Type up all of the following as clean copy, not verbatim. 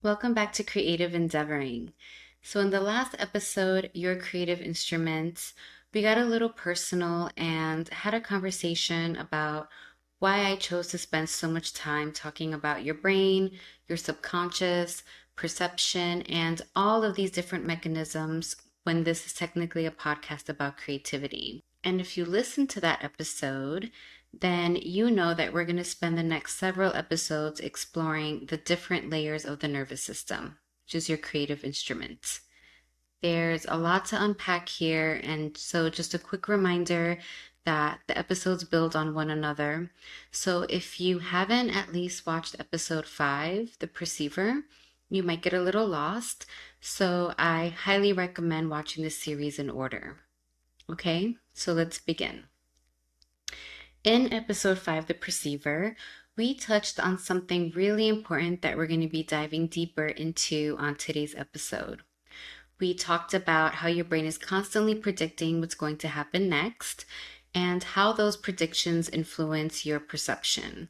Welcome back to Creative Endeavoring. So, in the last episode, Your Creative Instruments, we got a little personal and had a conversation about why I chose to spend so much time talking about your brain, your subconscious, perception, and all of these different mechanisms when this is technically a podcast about creativity. And if you listen to that episode, then you know that we're going to spend the next several episodes exploring the different layers of the nervous system, which is your creative instruments. There's a lot to unpack here, and so just a quick reminder that the episodes build on one another. So if you haven't at least watched episode 5, The Perceiver, you might get a little lost. So I highly recommend watching this series in order. Okay, so let's begin. In episode 5, The Perceiver, we touched on something really important that we're going to be diving deeper into on today's episode. We talked about how your brain is constantly predicting what's going to happen next and how those predictions influence your perception.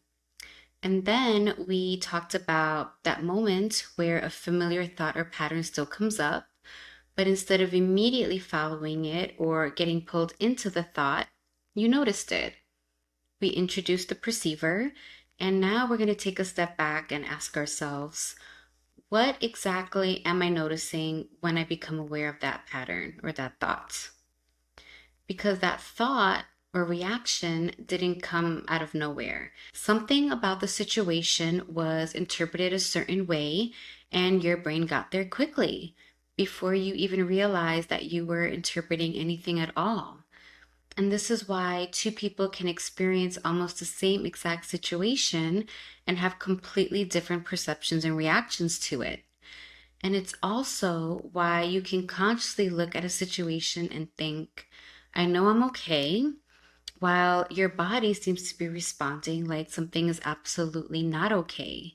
And then we talked about that moment where a familiar thought or pattern still comes up, but instead of immediately following it or getting pulled into the thought, you noticed it. We introduced the perceiver, and now we're going to take a step back and ask ourselves, what exactly am I noticing when I become aware of that pattern or that thought? Because that thought or reaction didn't come out of nowhere. Something about the situation was interpreted a certain way, and your brain got there quickly before you even realized that you were interpreting anything at all. And this is why two people can experience almost the same exact situation and have completely different perceptions and reactions to it. And it's also why you can consciously look at a situation and think, I know I'm okay, while your body seems to be responding like something is absolutely not okay.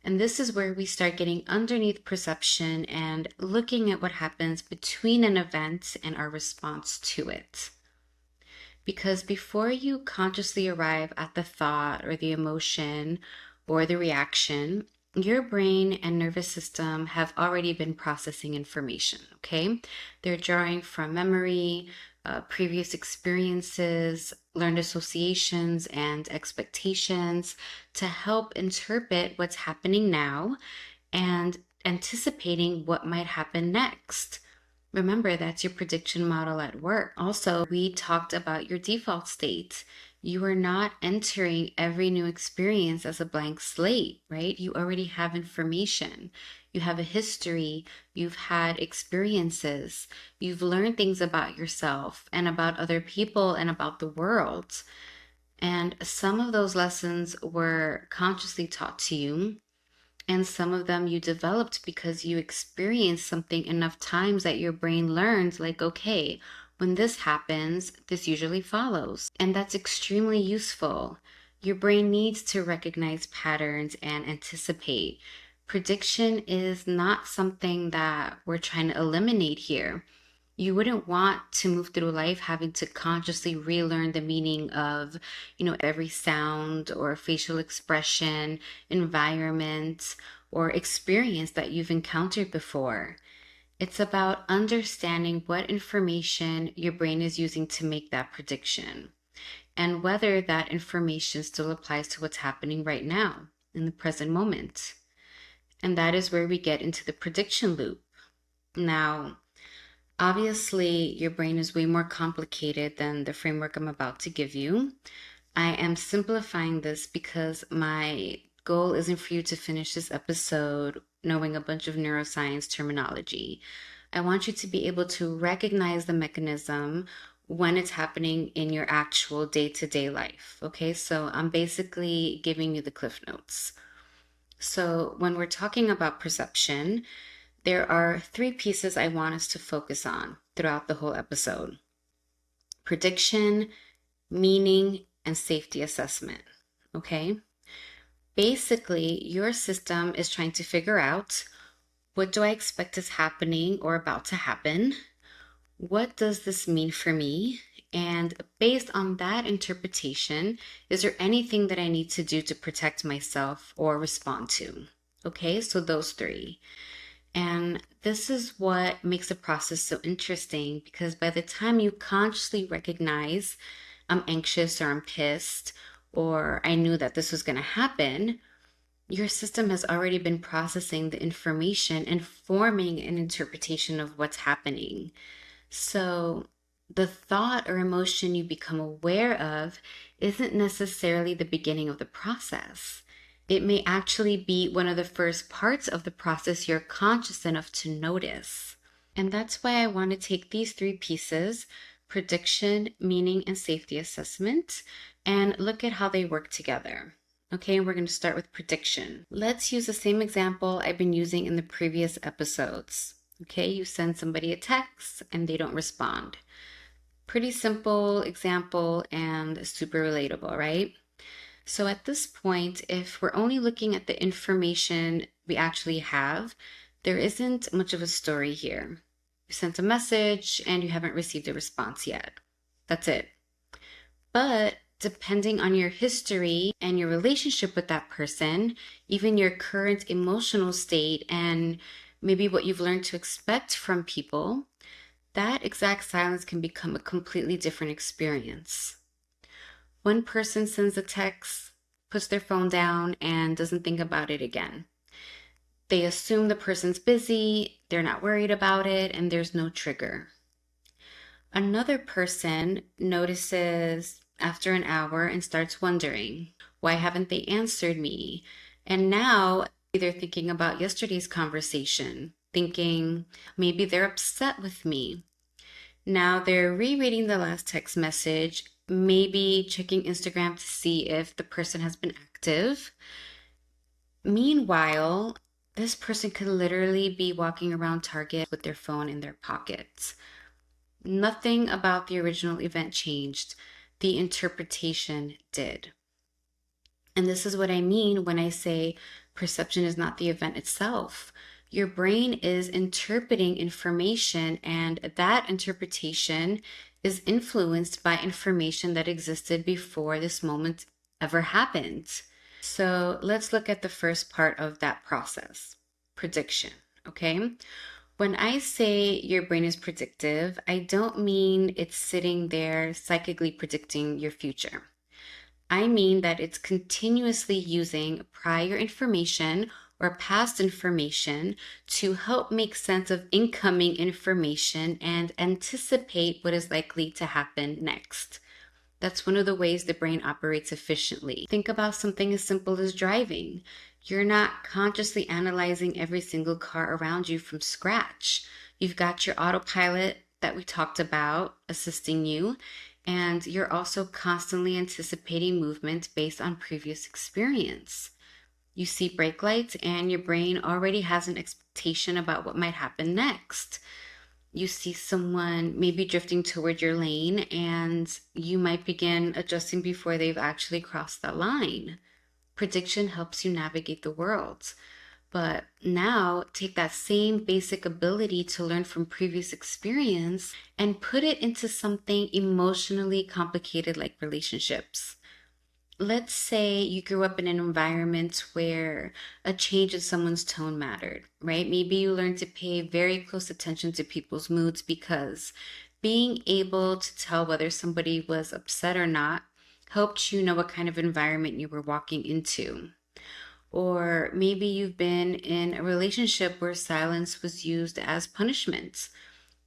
And this is where we start getting underneath perception and looking at what happens between an event and our response to it. Because before you consciously arrive at the thought or the emotion or the reaction, your brain and nervous system have already been processing information, okay? They're drawing from memory, previous experiences, learned associations, and expectations to help interpret what's happening now and anticipating what might happen next. Remember, that's your prediction model at work. Also, we talked about your default state. You are not entering every new experience as a blank slate, right? You already have information. You have a history. You've had experiences. You've learned things about yourself and about other people and about the world. And some of those lessons were consciously taught to you, and some of them you developed because you experienced something enough times that your brain learned, like, okay, when this happens, this usually follows. And that's extremely useful. Your brain needs to recognize patterns and anticipate. Prediction is not something that we're trying to eliminate here. You wouldn't want to move through life having to consciously relearn the meaning of, every sound or facial expression, environment, or experience that you've encountered before. It's about understanding what information your brain is using to make that prediction and whether that information still applies to what's happening right now in the present moment. And that is where we get into the prediction loop. Now, obviously, your brain is way more complicated than the framework I'm about to give you. I am simplifying this because my goal isn't for you to finish this episode knowing a bunch of neuroscience terminology. I want you to be able to recognize the mechanism when it's happening in your actual day-to-day life. Okay, so I'm basically giving you the cliff notes. So when we're talking about perception, there are 3 pieces I want us to focus on throughout the whole episode: prediction, meaning, and safety assessment. Okay? Basically, your system is trying to figure out, what do I expect is happening or about to happen? What does this mean for me? And based on that interpretation, is there anything that I need to do to protect myself or respond to? Okay, so those three. And this is what makes the process so interesting because by the time you consciously recognize I'm anxious or I'm pissed or I knew that this was going to happen, your system has already been processing the information and forming an interpretation of what's happening. So, the thought or emotion you become aware of isn't necessarily the beginning of the process. It may actually be one of the first parts of the process you're conscious enough to notice. And that's why I want to take these three pieces: prediction, meaning, and safety assessment and look at how they work together. Okay, we're going to start with prediction. Let's use the same example I've been using in the previous episodes. Okay, you send somebody a text and they don't respond. Pretty simple example and super relatable, right? So at this point, if we're only looking at the information we actually have, there isn't much of a story here. You sent a message and you haven't received a response yet. That's it. But depending on your history and your relationship with that person, even your current emotional state and maybe what you've learned to expect from people, that exact silence can become a completely different experience. One person sends a text, puts their phone down, and doesn't think about it again. They assume the person's busy, they're not worried about it, and there's no trigger. Another person notices after an hour and starts wondering, why haven't they answered me? And now they're thinking about yesterday's conversation, thinking maybe they're upset with me. Now they're rereading the last text message, maybe checking Instagram to see if the person has been active. Meanwhile, this person could literally be walking around Target with their phone in their pockets. Nothing about the original event changed. The interpretation did. And this is what I mean when I say perception is not the event itself. Your brain is interpreting information, and that interpretation is influenced by information that existed before this moment ever happened. So let's look at the first part of that process: prediction. Okay. When I say your brain is predictive, I don't mean it's sitting there psychically predicting your future. I mean that it's continuously using prior information or past information to help make sense of incoming information and anticipate what is likely to happen next. That's one of the ways the brain operates efficiently. Think about something as simple as driving. You're not consciously analyzing every single car around you from scratch. You've got your autopilot that we talked about assisting you, and you're also constantly anticipating movement based on previous experience. You see brake lights, and your brain already has an expectation about what might happen next. You see someone maybe drifting toward your lane and you might begin adjusting before they've actually crossed that line. Prediction helps you navigate the world. But now take that same basic ability to learn from previous experience and put it into something emotionally complicated like relationships. Let's say you grew up in an environment where a change in someone's tone mattered, right? Maybe you learned to pay very close attention to people's moods because being able to tell whether somebody was upset or not helped you know what kind of environment you were walking into. Or maybe you've been in a relationship where silence was used as punishment.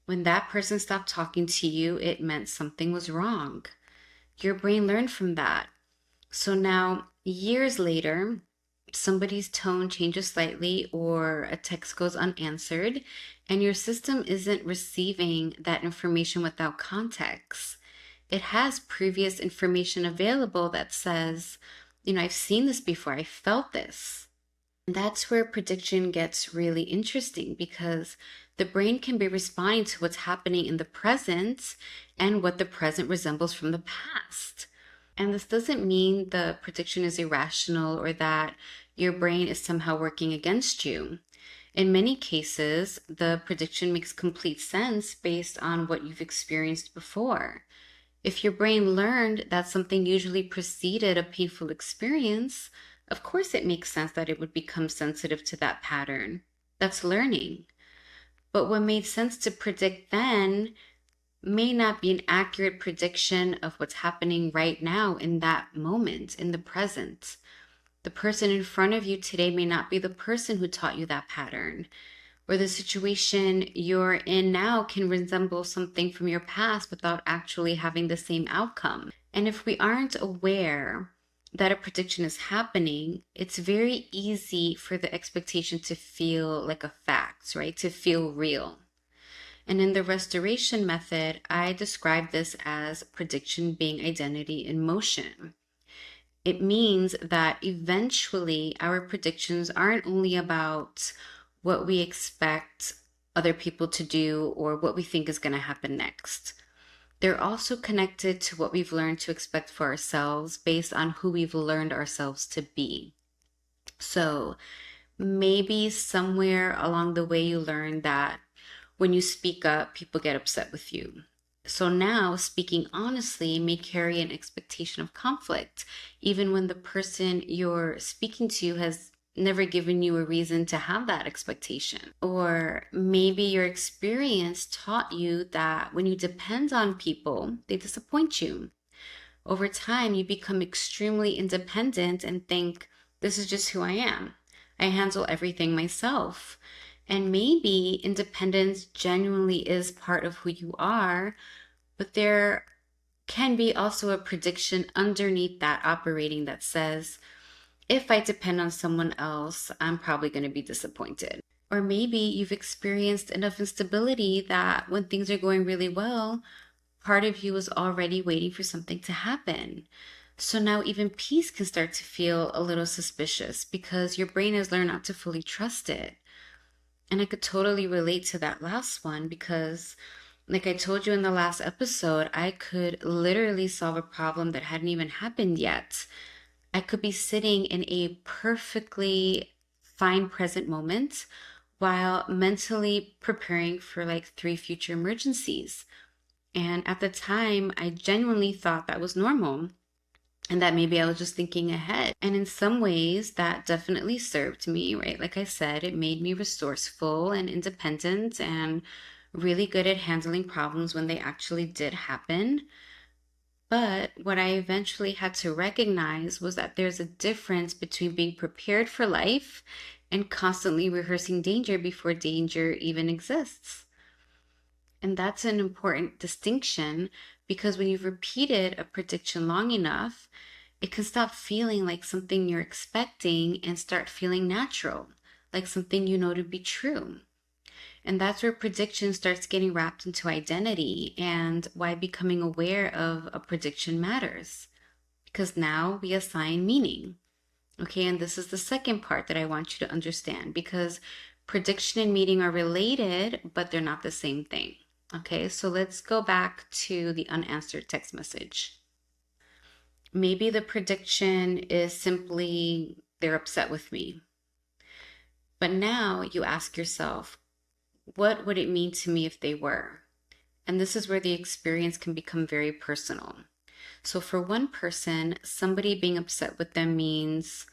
When that person stopped talking to you, it meant something was wrong. Your brain learned from that. So now, years later, somebody's tone changes slightly or a text goes unanswered, and your system isn't receiving that information without context. It has previous information available that says, I've seen this before, I felt this. And that's where prediction gets really interesting because the brain can be responding to what's happening in the present and what the present resembles from the past. And this doesn't mean the prediction is irrational or that your brain is somehow working against you. In many cases, the prediction makes complete sense based on what you've experienced before. If your brain learned that something usually preceded a painful experience, Of course, it makes sense that it would become sensitive to that pattern. That's learning. But what made sense to predict then may not be an accurate prediction of what's happening right now in that moment, in the present. The person in front of you today may not be the person who taught you that pattern, or the situation you're in now can resemble something from your past without actually having the same outcome. And if we aren't aware that a prediction is happening, it's very easy for the expectation to feel like a fact, right? To feel real. And in the restoration method, I describe this as prediction being identity in motion. It means that eventually our predictions aren't only about what we expect other people to do or what we think is going to happen next. They're also connected to what we've learned to expect for ourselves based on who we've learned ourselves to be. So maybe somewhere along the way you learned that when you speak up, people get upset with you. So now speaking honestly may carry an expectation of conflict, even when the person you're speaking to has never given you a reason to have that expectation. Or maybe your experience taught you that when you depend on people, they disappoint you. Over time, you become extremely independent and think, this is just who I am. I handle everything myself. And maybe independence genuinely is part of who you are, but there can be also a prediction underneath that operating that says, if I depend on someone else, I'm probably going to be disappointed. Or maybe you've experienced enough instability that when things are going really well, part of you is already waiting for something to happen. So now even peace can start to feel a little suspicious because your brain has learned not to fully trust it. And I could totally relate to that last one because, like I told you in the last episode, I could literally solve a problem that hadn't even happened yet. I could be sitting in a perfectly fine present moment while mentally preparing for like three future emergencies. And at the time, I genuinely thought that was normal and that maybe I was just thinking ahead. And in some ways, that definitely served me, right? Like I said, it made me resourceful and independent and really good at handling problems when they actually did happen. But what I eventually had to recognize was that there's a difference between being prepared for life and constantly rehearsing danger before danger even exists. And that's an important distinction because when you've repeated a prediction long enough, it can stop feeling like something you're expecting and start feeling natural, like something you know to be true. And that's where prediction starts getting wrapped into identity and why becoming aware of a prediction matters. Because now we assign meaning. Okay, and this is the second part that I want you to understand because prediction and meaning are related, but they're not the same thing. Okay, so let's go back to the unanswered text message. Maybe the prediction is simply they're upset with me. But now you ask yourself, what would it mean to me if they were? And this is where the experience can become very personal. So for one person, somebody being upset with them means,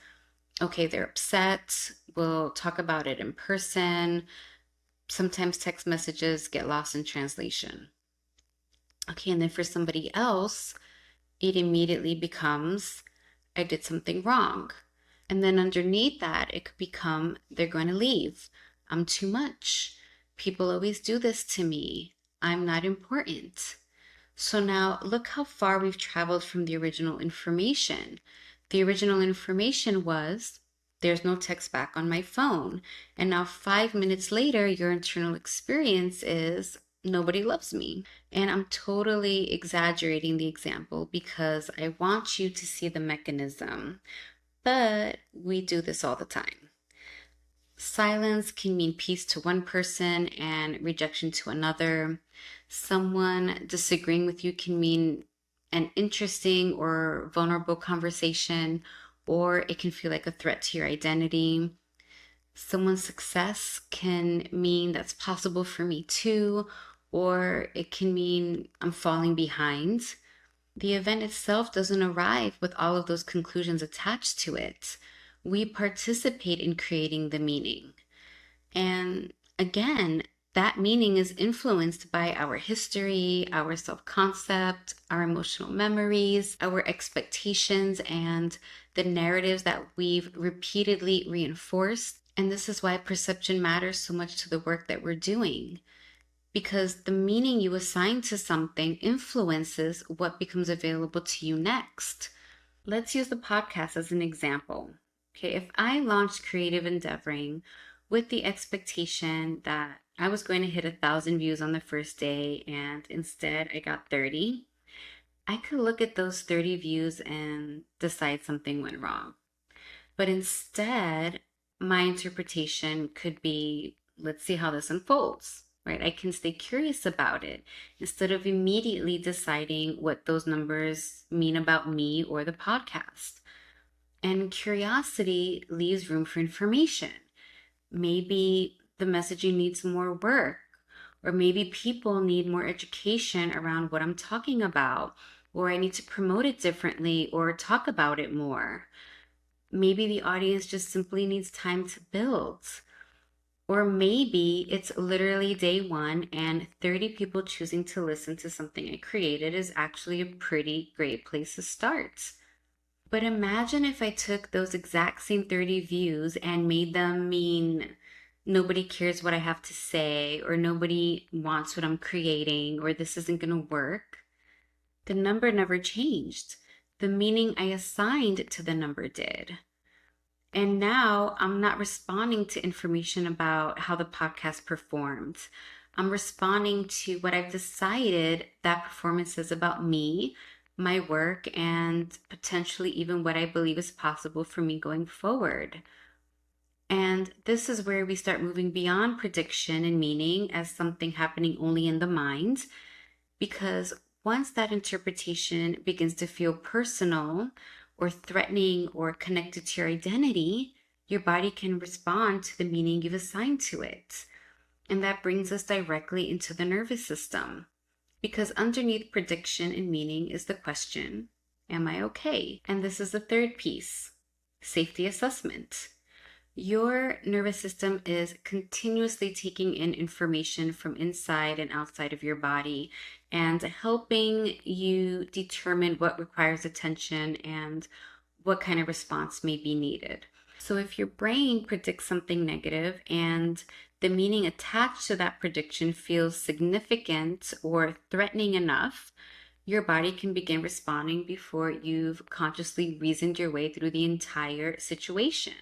okay, they're upset. We'll talk about it in person. Sometimes text messages get lost in translation. Okay, and then for somebody else, it immediately becomes, I did something wrong. And then underneath that, it could become, they're going to leave. I'm too much. People always do this to me. I'm not important. So now look how far we've traveled from the original information. The original information was, there's no text back on my phone. And now 5 minutes later, your internal experience is, nobody loves me. And I'm totally exaggerating the example because I want you to see the mechanism. But we do this all the time. Silence can mean peace to one person and rejection to another. Someone disagreeing with you can mean an interesting or vulnerable conversation, or it can feel like a threat to your identity. Someone's success can mean that's possible for me too, or it can mean I'm falling behind. The event itself doesn't arrive with all of those conclusions attached to it. we participate in creating the meaning. And again, that meaning is influenced by our history, our self concept, our emotional memories, our expectations, and the narratives that we've repeatedly reinforced. And this is why perception matters so much to the work that we're doing, because the meaning you assign to something influences what becomes available to you next. Let's use the podcast as an example. Okay, if I launched Creative Endeavoring with the expectation that I was going to hit 1,000 views on the first day and instead I got 30, I could look at those 30 views and decide something went wrong. But instead, my interpretation could be, let's see how this unfolds, right? I can stay curious about it instead of immediately deciding what those numbers mean about me or the podcast. And curiosity leaves room for information. Maybe the messaging needs more work, or maybe people need more education around what I'm talking about, or I need to promote it differently or talk about it more. Maybe the audience just simply needs time to build. Or maybe it's literally day one and 30 people choosing to listen to something I created is actually a pretty great place to start. But imagine if I took those exact same 30 views and made them mean nobody cares what I have to say, or nobody wants what I'm creating, or this isn't going to work. The number never changed. The meaning I assigned to the number did. And now I'm not responding to information about how the podcast performed. I'm responding to what I've decided that performance is about me, my work, and potentially even what I believe is possible for me going forward. And this is where we start moving beyond prediction and meaning as something happening only in the mind, because once that interpretation begins to feel personal or threatening or connected to your identity, your body can respond to the meaning you've assigned to it. And that brings us directly into the nervous system. Because underneath prediction and meaning is the question, am I okay? And this is the third piece, safety assessment. Your nervous system is continuously taking in information from inside and outside of your body and helping you determine what requires attention and what kind of response may be needed. So if your brain predicts something negative and the meaning attached to that prediction feels significant or threatening enough, your body can begin responding before you've consciously reasoned your way through the entire situation.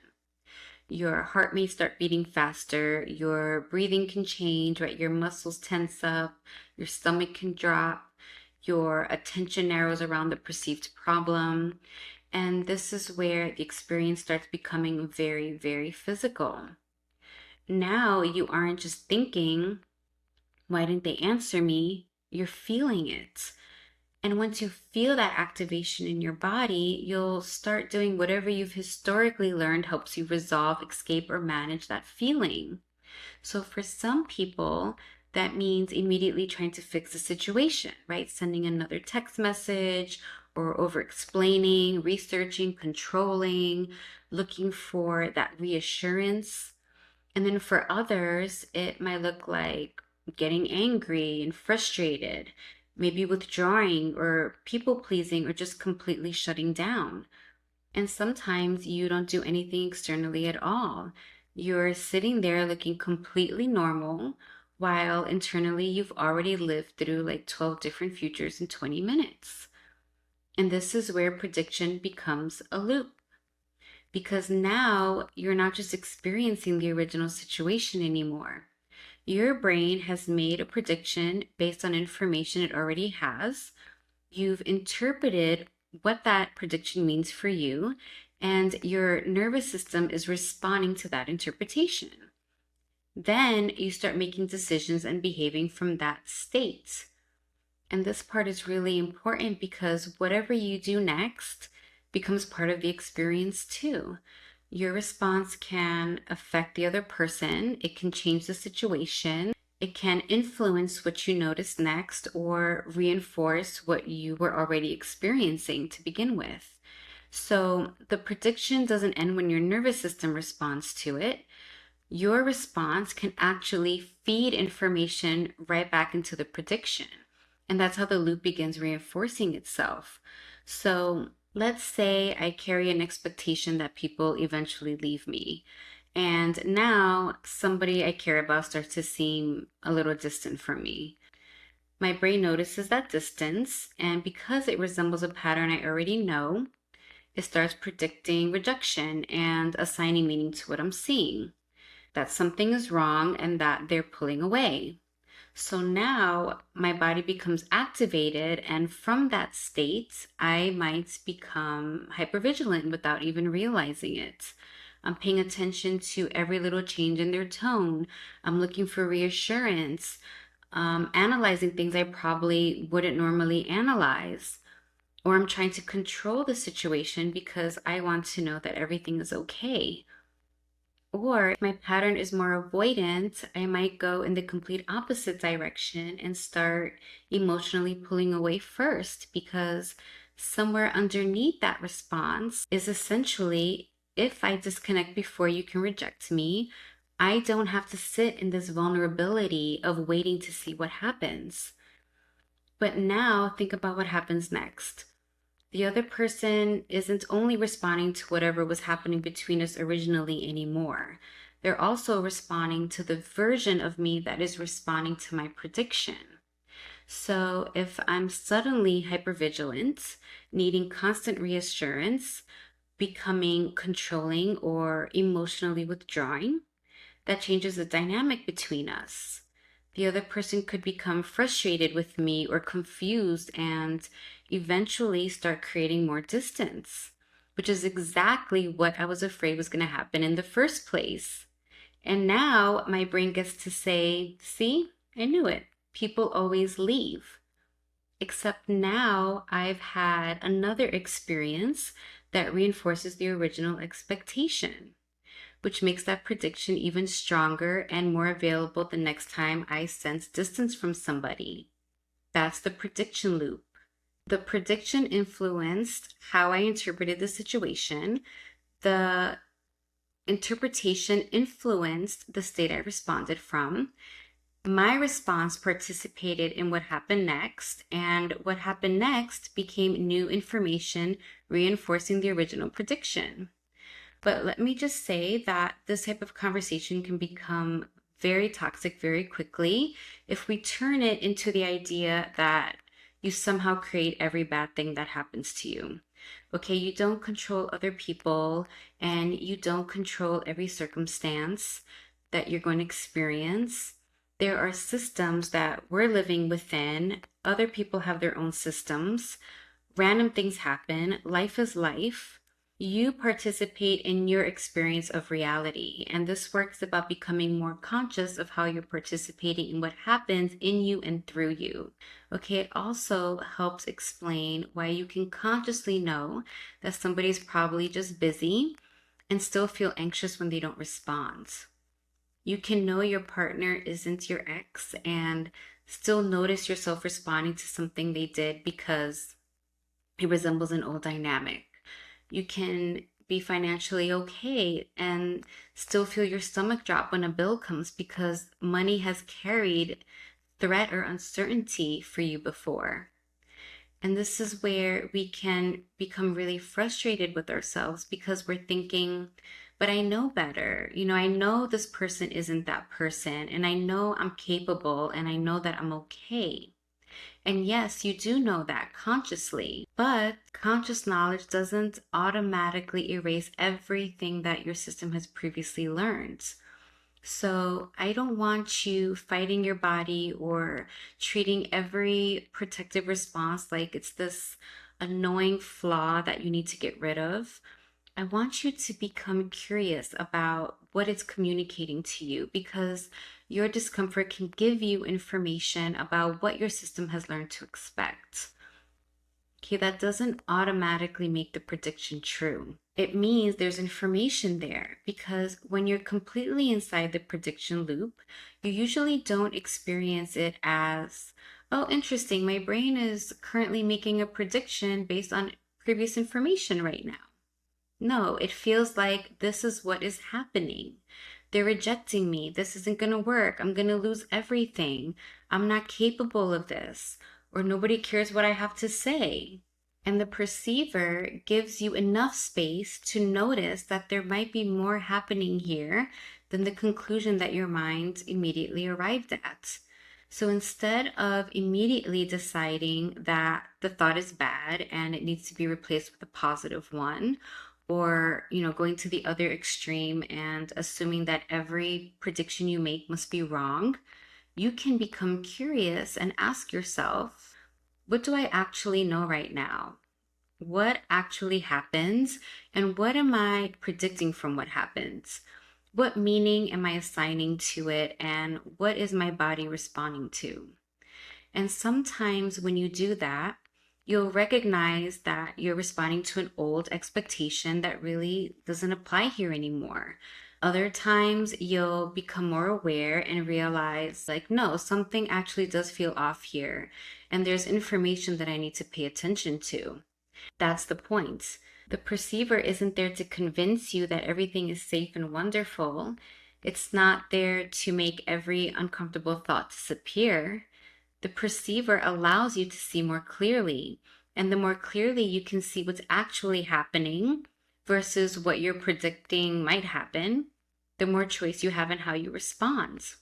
Your heart may start beating faster, your breathing can change, right? Your muscles tense up, your stomach can drop, your attention narrows around the perceived problem. And this is where the experience starts becoming very, very physical. Now you aren't just thinking, why didn't they answer me? You're feeling it. And once you feel that activation in your body, you'll start doing whatever you've historically learned helps you resolve, escape, or manage that feeling. So for some people, that means immediately trying to fix the situation, right? Sending another text message or over explaining, researching, controlling, looking for that reassurance. And then for others, it might look like getting angry and frustrated, maybe withdrawing or people pleasing or just completely shutting down. And sometimes you don't do anything externally at all. You're sitting there looking completely normal while internally you've already lived through like 12 different futures in 20 minutes. And this is where prediction becomes a loop, because now you're not just experiencing the original situation anymore. Your brain has made a prediction based on information it already has. You've interpreted what that prediction means for you, and your nervous system is responding to that interpretation. Then you start making decisions and behaving from that state. And this part is really important because whatever you do next becomes part of the experience too. Your response can affect the other person, it can change the situation, it can influence what you notice next or reinforce what you were already experiencing to begin with. So the prediction doesn't end when your nervous system responds to it. Your response can actually feed information right back into the prediction. And that's how the loop begins reinforcing itself. So let's say I carry an expectation that people eventually leave me. And now somebody I care about starts to seem a little distant from me. My brain notices that distance, and because it resembles a pattern I already know, it starts predicting rejection and assigning meaning to what I'm seeing, that something is wrong and that they're pulling away. So now my body becomes activated, and from that state, I might become hypervigilant without even realizing it. I'm paying attention to every little change in their tone. I'm looking for reassurance, analyzing things I probably wouldn't normally analyze. Or I'm trying to control the situation because I want to know that everything is okay. Or if my pattern is more avoidant, I might go in the complete opposite direction and start emotionally pulling away first, because somewhere underneath that response is essentially, if I disconnect before you can reject me, I don't have to sit in this vulnerability of waiting to see what happens. But now think about what happens next. The other person isn't only responding to whatever was happening between us originally anymore. They're also responding to the version of me that is responding to my prediction. So if I'm suddenly hypervigilant, needing constant reassurance, becoming controlling or emotionally withdrawing, that changes the dynamic between us. The other person could become frustrated with me or confused and eventually start creating more distance, which is exactly what I was afraid was going to happen in the first place. And now my brain gets to say, see, I knew it. People always leave. Except now I've had another experience that reinforces the original expectation, which makes that prediction even stronger and more available the next time I sense distance from somebody. That's the prediction loop. The prediction influenced how I interpreted the situation. The interpretation influenced the state I responded from. My response participated in what happened next, and what happened next became new information reinforcing the original prediction. But let me just say that this type of conversation can become very toxic very quickly if we turn it into the idea that you somehow create every bad thing that happens to you. Okay, you don't control other people and you don't control every circumstance that you're going to experience. There are systems that we're living within. Other people have their own systems. Random things happen. Life is life. You participate in your experience of reality. And this work is about becoming more conscious of how you're participating in what happens in you and through you. Okay, it also helps explain why you can consciously know that somebody's probably just busy and still feel anxious when they don't respond. You can know your partner isn't your ex and still notice yourself responding to something they did because it resembles an old dynamic. You can be financially okay and still feel your stomach drop when a bill comes because money has carried threat or uncertainty for you before. And this is where we can become really frustrated with ourselves because we're thinking, but I know better. I know this person isn't that person, and I know I'm capable, and I know that I'm okay. And yes, you do know that consciously, but conscious knowledge doesn't automatically erase everything that your system has previously learned. So I don't want you fighting your body or treating every protective response like it's this annoying flaw that you need to get rid of. I want you to become curious about what it's communicating to you, because your discomfort can give you information about what your system has learned to expect. Okay, that doesn't automatically make the prediction true. It means there's information there, because when you're completely inside the prediction loop, you usually don't experience it as, oh, interesting, my brain is currently making a prediction based on previous information right now. No, it feels like this is what is happening. They're rejecting me. This isn't going to work. I'm going to lose everything. I'm not capable of this. Or nobody cares what I have to say. And the perceiver gives you enough space to notice that there might be more happening here than the conclusion that your mind immediately arrived at. So instead of immediately deciding that the thought is bad and it needs to be replaced with a positive one, or going to the other extreme and assuming that every prediction you make must be wrong, you can become curious and ask yourself, what do I actually know right now? What actually happens? And what am I predicting from what happens? What meaning am I assigning to it? And what is my body responding to? And sometimes when you do that, you'll recognize that you're responding to an old expectation that really doesn't apply here anymore. Other times you'll become more aware and realize, like, no, something actually does feel off here. And there's information that I need to pay attention to. That's the point. The perceiver isn't there to convince you that everything is safe and wonderful. It's not there to make every uncomfortable thought disappear. The perceiver allows you to see more clearly. And the more clearly you can see what's actually happening versus what you're predicting might happen, the more choice you have in how you respond.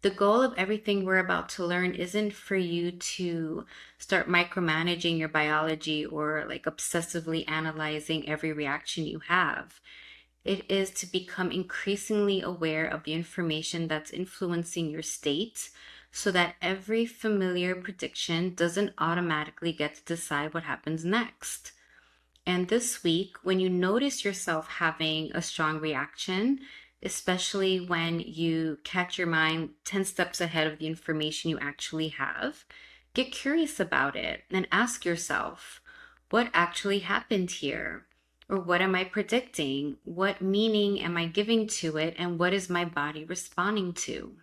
The goal of everything we're about to learn isn't for you to start micromanaging your biology or like obsessively analyzing every reaction you have. It is to become increasingly aware of the information that's influencing your state so that every familiar prediction doesn't automatically get to decide what happens next. And this week, when you notice yourself having a strong reaction, especially when you catch your mind 10 steps ahead of the information you actually have, get curious about it and ask yourself, what actually happened here? Or what am I predicting? What meaning am I giving to it? And what is my body responding to?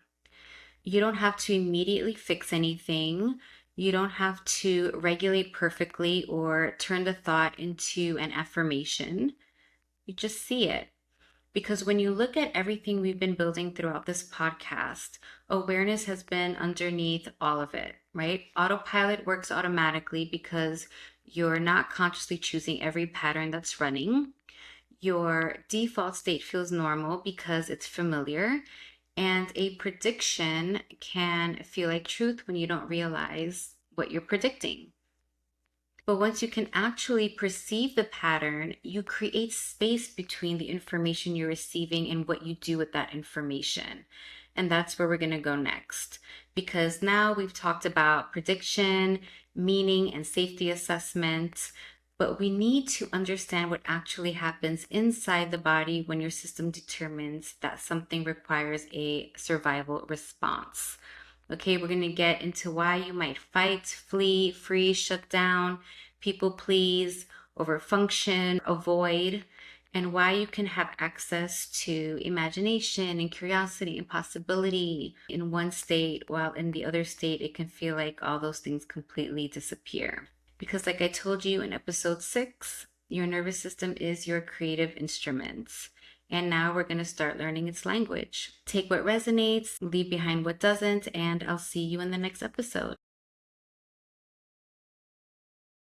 You don't have to immediately fix anything. You don't have to regulate perfectly or turn the thought into an affirmation. You just see it. Because when you look at everything we've been building throughout this podcast, awareness has been underneath all of it, right? Autopilot works automatically because you're not consciously choosing every pattern that's running. Your default state feels normal because it's familiar. And a prediction can feel like truth when you don't realize what you're predicting. But once you can actually perceive the pattern, you create space between the information you're receiving and what you do with that information. And that's where we're going to go next. Because now we've talked about prediction, meaning, and safety assessment. But we need to understand what actually happens inside the body when your system determines that something requires a survival response. Okay, we're going to get into why you might fight, flee, freeze, shut down, people please, overfunction, avoid, and why you can have access to imagination and curiosity and possibility in one state, while in the other state, it can feel like all those things completely disappear. Because like I told you in episode 6, your nervous system is your creative instrument. And now we're going to start learning its language. Take what resonates, leave behind what doesn't, and I'll see you in the next episode.